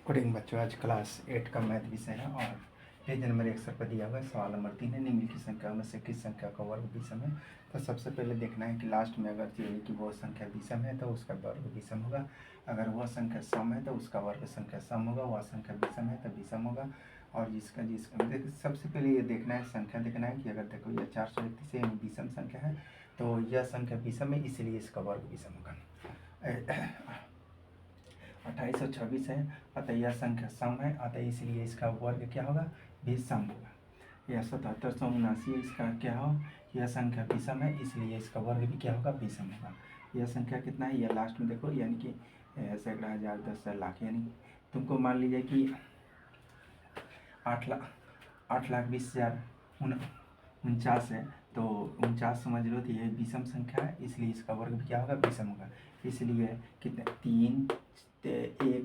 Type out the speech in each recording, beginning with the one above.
Good evening बच्चों। आज class 8 का मैथ विषय है और पेज नंबर 100 पर दिया हुआ है। सवाल नंबर 3 है, निम्न की संख्या में से किस संख्या का वर्ग विषम है। तो सबसे पहले देखना है कि लास्ट में अगर चाहिए कि वो संख्या विषम है तो उसका वर्ग विषम होगा। अगर वह संख्या सम है तो उसका वर्ग संख्या सम होगा। वह संख्या विषम है तो विषम होगा। और जिसका सबसे पहले ये देखना है, संख्या देखना है कि अगर देखो यह 431 है यानी विषम संख्या है तो यह संख्या विषम है, इसलिए इसका वर्ग विषम होगा। 2826 है अतः यह संख्या सम है, अतः इसलिए इसका वर्ग क्या होगा, विषम होगा। यह 7779 इसका क्या हो, यह संख्या विषम है, इसलिए इसका वर्ग भी क्या होगा, विषम होगा। यह संख्या कितना है, यह लास्ट में देखो यानी कि सैकड़ा, हज़ार, 10,00,000, यानी तुमको मान लीजिए कि 8,20,49 है तो 49 समझ लो तो यह विषम संख्या है, इसलिए इसका वर्ग भी क्या होगा, विषम होगा। इसलिए कितने 1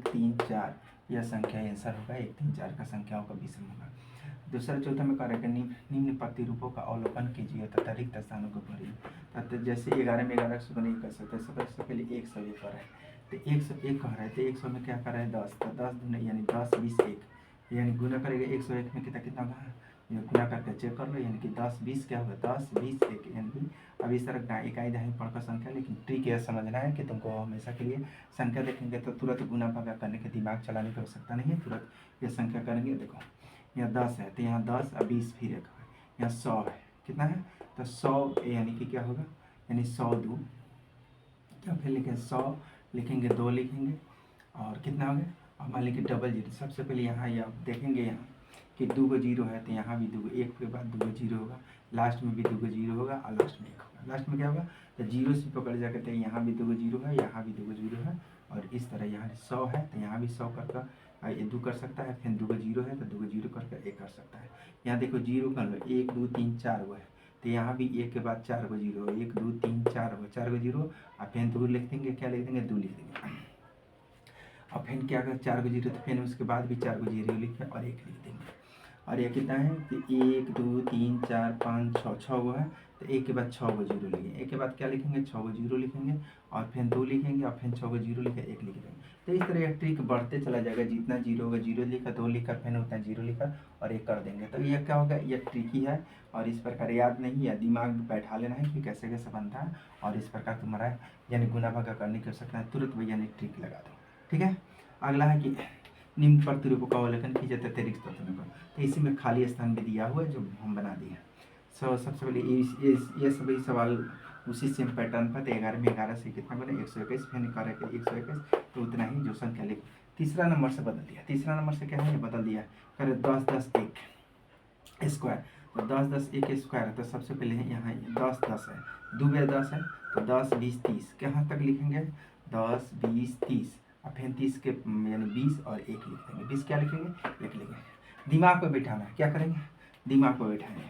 3 4 यह संख्या आंसर होगा, 1 3 4 का संख्याओं का विषम होगा। दूसरा चौथा में कार्य निम्न प्रतिरूपों का अवलोकन कीजिए तथा रिक्त स्थानों को भरिए। जैसे 11 में 11 से नहीं कर सकते, सबसे पहले 101 कर रहे हैं तो 101 कह रहे हैं तो 100 में क्या कर रहे हैं 10, तो 10 दूनी यानी 10 20 1 यानी गुना करेगा 101 में कितना होगा, गुना करके चेक कर लो, यानी कि 10 20 क्या होगा 10 20 1, यानी कि अब इस तरह इकाई दहाई पढ़कर संख्या, लेकिन ट्रिक यह समझना है कि तुमको हमेशा के लिए संख्या देखेंगे तो तुरंत गुना भागा करने के दिमाग चलाने की आवश्यकता नहीं है, तुरंत यह संख्या करेंगे। देखो यहाँ 10 है तो यहाँ 10 और 20 फिर एक है, यहाँ 100 है, कितना है तो 100 यानी कि क्या होगा, यानी 100 2 क्या फिर लिखेंगे 100 लिखेंगे 2 लिखेंगे और कितना हो गया, और मान लीजिए डबल जीरो। सबसे पहले यहाँ ये आप देखेंगे यहाँ कि 2 को जीरो है तो यहाँ भी 2 एक के बाद 2 जीरो होगा, लास्ट में भी 2 जीरो होगा और लास्ट में 1 होगा। लास्ट में क्या होगा तो जीरो से पकड़ जाकर तो यहाँ भी 2 जीरो है, यहाँ भी 2 जीरो है, और इस तरह यहाँ 100 है तो यहाँ भी 100 कर ये 2 कर सकता है, फिर 2 जीरो है तो 2 जीरो करके 1 कर सकता है। यहाँ देखो जीरो कर लो 1 2 3 4 वो है तो यहाँ भी 1 के बाद 4 को जीरो, 1 2 3 4 हो, 4 को जीरो और फिर 2 लिख देंगे, क्या लिख देंगे 2 लिख देंगे, और फिर क्या अगर 4 को जीरो तो फिर उसके बाद भी 4 को जीरो लिखे और 1 लिख देंगे। और ये कितना है तो 1 2 3 4 5 6 6 वो है तो 1 के बाद 6 को जीरो लिखेंगे, 1 के बाद क्या लिखेंगे 6 को जीरो लिखेंगे और फिर 2 लिखेंगे और फिर 6 को जीरो लिखे 1 लिख देंगे। तो इस तरह यह ट्रिक बढ़ते चला जाएगा, जितना जीरो होगा जीरो लिखा, 2 लिखा फिर उतना जीरो लिखा और 1 कर देंगे। तो यह क्या होगा, यह ट्रिक ही है और इस प्रकार याद नहीं है, दिमाग में बैठा लेना है कि कैसे कैसे बनता है, और इस प्रकार तुम्हारा यानी गुना भागा करने की आवश्यकता है, तुरंत वही यानी ट्रिक लगा दो। ठीक है, अगला है कि निम्न प्रतिरूपों का अवलोकन कीजिए तथा रिक्त तत्वों का। तो इसी में खाली स्थान भी दिया हुआ है जो हम बना दिए। सबसे पहले ये सभी सवाल उसी सेम पैटर्न पर, 11 में 11 से कितना बने 121, फिर निकाल के 121 तो उतना ही जो संख्या लिख। तीसरा नंबर से बदल दिया, तीसरा नंबर से क्या है ये बदल दिया, करे 10 10 1 स्क्वायर, तो 10 10 1 स्क्वायर है तो सबसे पहले यहाँ 10 10 है, 2 10 है तो 10 20 30, कहाँ तक लिखेंगे 10 20 30 और फिर 30 के यानी 20 और 1 लिख देंगे, 20 क्या लिखेंगे 1 लिखेंगे। दिमाग पर बैठाना है, क्या करेंगे दिमाग पर बैठाएंगे।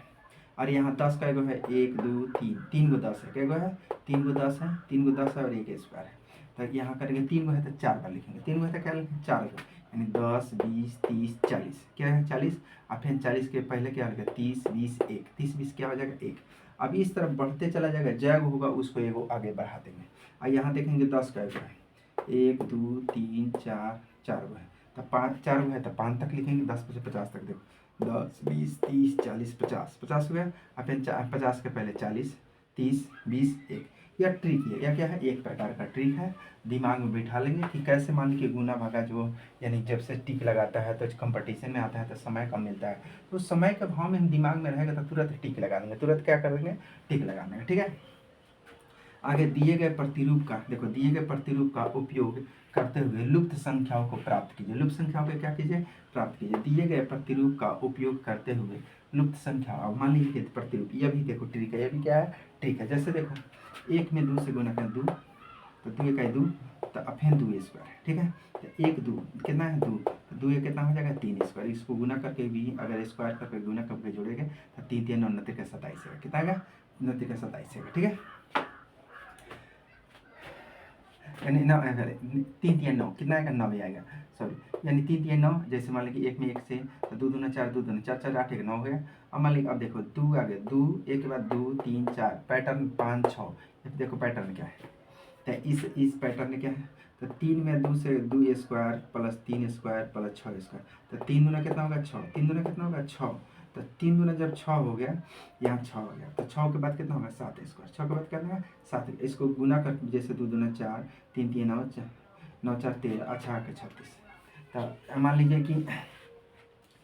और यहाँ 10 का एगो है 1 2 3, 3 को 10 है, क्या एगो है 3 को 10 है, 3 को 10 है और 1 स्क्वायर है। तो यहाँ करेंगे 3 को है तो 4 बार लिखेंगे, 3 को है तो क्या लिखेंगे 4 को, यानी 10 20 30 40, क्या है 40 और फिर 40 के पहले क्या होगा 30 20 1, 30 20 क्या हो जाएगा 1। अब इस तरफ बढ़ते चला जाएगा, जैग होगा उसको एगो आगे बढ़ा देंगे। और यहाँ देखेंगे 10 का एगो है 1 2 3 4 4 गो है तो 5 4 गो है तो 5 तक लिखेंगे, 10 से 50 तक देखो 10 20 30 40 50 50 हो गया और फिर 50 के पहले 40 30 20 1। यह ट्रिक है, यह क्या है एक प्रकार का ट्रिक है, दिमाग में बैठा लेंगे कि कैसे मान लीजिए गुना भागा जो यानी जब से टिक लगाता है तो कंपटीशन में आता है तो समय कम मिलता है, तो समय के भाव में हम दिमाग में रहेगा तो तुरंत टिक लगा देंगे, तुरंत क्या कर देंगे टिक लगा देंगे। ठीक है, आगे दिए गए प्रतिरूप का देखो, दिए गए प्रतिरूप का उपयोग करते हुए लुप्त संख्याओं को प्राप्त कीजिए। लुप्त संख्याओं को क्या कीजिए प्राप्त कीजिए, दिए गए प्रतिरूप का उपयोग करते हुए लुप्त संख्या। अब मान लीजिए प्रतिरूप, यह भी देखो ट्रिक है, यह भी क्या है ट्रिक है। जैसे देखो 1 में 2 से गुना कर 2 तो 2 का 2 तो अब फिर 2 स्क्वायर, ठीक है तो 1 2 कितना है 2 तो 2 कितना हो जाएगा 3 स्क्वायर, इसको गुना करके भी अगर स्क्वायर करके गुना करके जोड़ेंगे तो 3 3 9 29 का 27 है, कितना आएगा 29 का 27 है। ठीक है, यानी 9 3 3 9 कितना आएगा 9 आएगा, सॉरी यानी 3 3 9। जैसे मान लीजिए 1 में 1 से तो 2 दूना 4 2 दूना 4 4 8 1 9 हो गया। अब मान लीजिए अब देखो 2 आ गया, 2 1 के बाद 2 3 4 पैटर्न 5 6, देखो पैटर्न क्या है तो इस पैटर्न में क्या है तो 3 में 2 से 2 square plus 3 square plus 6 square, तो 3 दूना कितना होगा 6, 3 दूना कितना होगा 6, तो 3 दूना जब 6 हो गया, यहाँ 6 हो गया, तो 6 के बाद कितना होगा 7 स्क्वायर, 6 के बाद कितना होगा 7, इसको गुना कर जैसे 2 दूना 4, 3 3 9 4, 9 4 13, अच्छा आके 36। तो मान लीजिए कि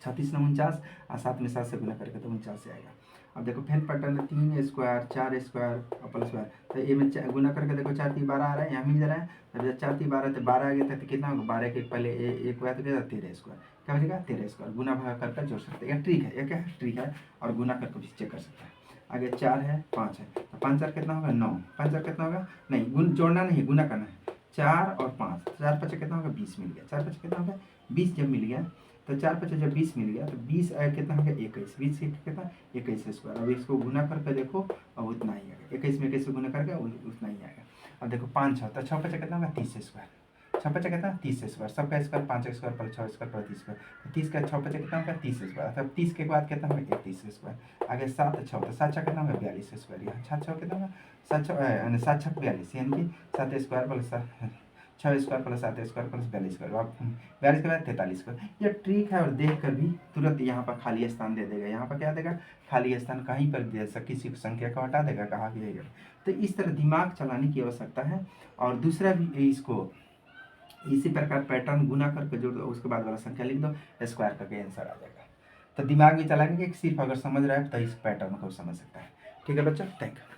36 9 49 और 7 में 7 से गुना करके तो 49 से आएगा। अब देखो फिर पैटर्न है 3 स्क्वायर 4 स्क्वायर और प्लस स्क्वायर, तो ये में गुना करके देखो 4 3 12 आ रहा है, यहाँ मिल जा रहा है। अब जब 4 3 12 तो 12 आ गया था, तो कितना होगा 12 के पहले एक हुआ तो क्या 13 स्क्वायर, क्या बचेगा 13 स्क्वायर, गुना भागा करके जोड़ सकते हैं, ट्रिक है, ये क्या है ट्रिक है, और गुना करके भी चेक कर सकते हैं। आगे 4 है 5 है, तो 5 4 कितना होगा 9, 5 4 कितना होगा, नहीं गुण जोड़ना नहीं गुना करना है, 4 और 5, 4 5 कितना होगा 20 मिल गया, 4 5 कितना होगा 20 जब मिल गया, तो 4 5 जब 20 मिल गया, तो 20 कितना हो गया 21, 20 कितना 21 स्क्वायर। अब इसको गुना करके देखो, अब उतना ही आएगा, 21 में 21 से गुना करके उतना ही आएगा। अब देखो 5 6, तो 6 5 कितना होगा 30 स्क्वायर, 6 5 कितना 30 स्क्वायर, सबका square 5 square plus 6 square plus 30 square, तो 30 का 6 5 कितना होगा 30 स्क्वायर, तब 30 के बाद कितना होगा 31 स्क्वायर। आगे 7 6, तो 7 6 कितना होगा 42 स्क्वायर, यहाँ 7 6 कितना होगा 7 6 7 6 42, यानी कि 7 square plus 6 square plus 7 square plus 42 square, अब 42 के बाद 43 स्क्वायर। ये ट्रिक है, और देख कर भी तुरंत यहाँ पर खाली स्थान दे देगा, यहाँ पर क्या देगा खाली स्थान, कहीं पर दे सकता, किसी संख्या को हटा देगा, कहाँ भी देगा। तो इस तरह दिमाग चलाने की आवश्यकता है। और दूसरा भी इसको इसी प्रकार पैटर्न गुना करके जोड़ दो, उसके बाद वाला संख्या लिख दो, स्क्वायर करके आंसर आ जाएगा। तो दिमाग भी चलाएंगे कि सिर्फ अगर समझ रहा है तो इस पैटर्न को समझ सकता है। ठीक है बच्चों, थैंक यू।